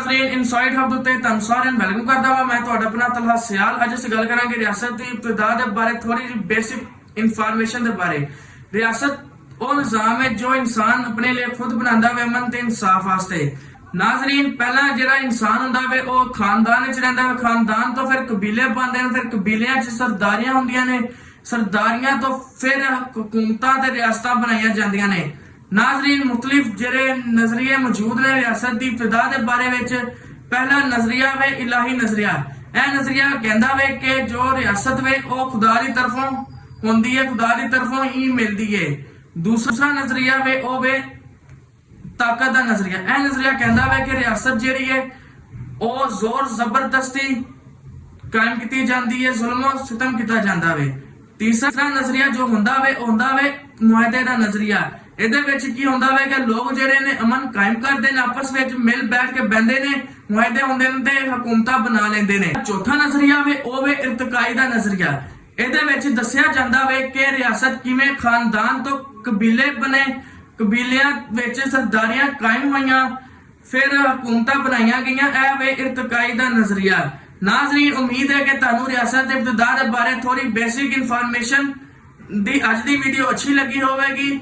नाज़रीन inside hub उत्ते तुहानू सारिਆਂ ਨੂੰ ਵੈਲਕਮ ਕਰਦਾ ਵਾਂ। मैं ਤੁਹਾਡਾ ਆਪਣਾ ਤਲਹਾ ਸਿਆਲ। ਅੱਜ ਅਸੀਂ ਗੱਲ ਕਰਾਂਗੇ ਰਿਆਸਤ ਦੀ ਇਬਤਦਾ ਦੇ ਬਾਰੇ, ਥੋੜੀ ਜਿਹੀ ਬੇਸਿਕ ਇਨਫੋਰਮੇਸ਼ਨ ਦੇ ਬਾਰੇ। ਰਿਆਸਤ ਉਹ ਨਿਜ਼ਾਮ ਹੈ ਜੋ ਇਨਸਾਨ ਆਪਣੇ ਲਈ ਖੁਦ ਬਣਾਉਂਦਾ ਵੇ ਅਮਨ ਤੇ ਇਨਸਾਫ ਵਾਸਤੇ। ਨਾਜ਼ਰੀਨ ਪਹਿਲਾਂ ਜਿਹੜਾ ਇਨਸਾਨ ਹੁੰਦਾ ਵੇ ਉਹ ਖਾਨਦਾਨ ਵਿੱਚ ਰਹਿੰਦਾ ਵੇ, ਖਾਨਦਾਨ ਤੋਂ ਫਿਰ ਕਬੀਲੇ ਬਣਦੇ ਨੇ, ਫਿਰ ਕਬੀਲਿਆਂ 'ਚ ਸਰਦਾਰੀਆਂ ਹੁੰਦੀਆਂ ਨੇ, ਸਰਦਾਰੀਆਂ ਤੋਂ ਫਿਰ ਹਕੂਮਤਾਂ ਤੇ ਰਿਆਸਤਾਂ ਬਣਾਈਆਂ ਜਾਂਦੀਆਂ ਨੇ। नाजरीन मुख्तलिफ जेरे नजरिए मौजूद ने रियासत की इब्तदा के बारे में। पहला नजरिया वे इलाही नजरिया। यह नजरिया कहता वे कि जो रियासत वे वो खुदा की तरफों होंदी है, खुदा की तरफों ही मिलती है। दूसरा नजरिया वे वो वे ताकत का नजरिया। यह नजरिया कहता वे कि रियासत जी है वो जोर जबरदस्ती कायम की जाती है, जुल्म सितम किया जाता वे। तीसरा नजरिया जो होंदा वे मुआहदे का नजरिया। ਇਹਦੇ ਵਿੱਚ ਕੀ ਹੁੰਦਾ ਵੇ ਕਿ ਲੋਕ ਜਿਹੜੇ ਨੇ ਅਮਨ ਕਾਇਮ ਕਰਦੇ ਨੇ, ਆਪਸ ਵਿੱਚ ਮਿਲ ਬੈਠ ਕੇ ਬੈਠਦੇ ਨੇ, ਮੁਆਹਦੇ ਹੁੰਦੇ ਨੇ ਤੇ ਹਕੂਮਤਾਂ ਬਣਾ ਲੈਂਦੇ ਨੇ। ਚੌਥਾ ਨਜ਼ਰੀਆ ਵੇ ਉਹ ਵੇ ਇਰਤਕਾਈ ਦਾ ਨਜ਼ਰੀਆ। ਇਹਦੇ ਵਿੱਚ ਦੱਸਿਆ ਜਾਂਦਾ ਵੇ ਕਿ ਰਿਆਸਤ ਕਿਵੇਂ ਖਾਨਦਾਨ ਤੋਂ ਕਬੀਲੇ ਬਣੇ, ਕਬੀਲਿਆਂ ਵਿੱਚ ਸਰਦਾਰੀਆਂ ਕਾਇਮ ਹੋਈਆਂ, ਫਿਰ ਹਕੂਮਤਾਂ ਬਣਾਈਆਂ ਗਈਆਂ। ਇਹ ਵੇ ਇਰਤਕਾਈ ਦਾ ਨਜ਼ਰੀਆ। ਨਾਜ਼ਰੀਨ ਉਮੀਦ ਹੈ ਕਿ ਤੁਹਾਨੂੰ ਰਿਆਸਤ ਦੇ ਇਬਤਦਾ ਦੇ ਬਾਰੇ ਥੋੜੀ ਬੇਸਿਕ ਇਨਫੋਰਮੇਸ਼ਨ ਦੀ ਅੱਜ ਦੀ ਵੀਡੀਓ ਅੱਛੀ ਲੱਗੀ ਹੋਵੇਗੀ।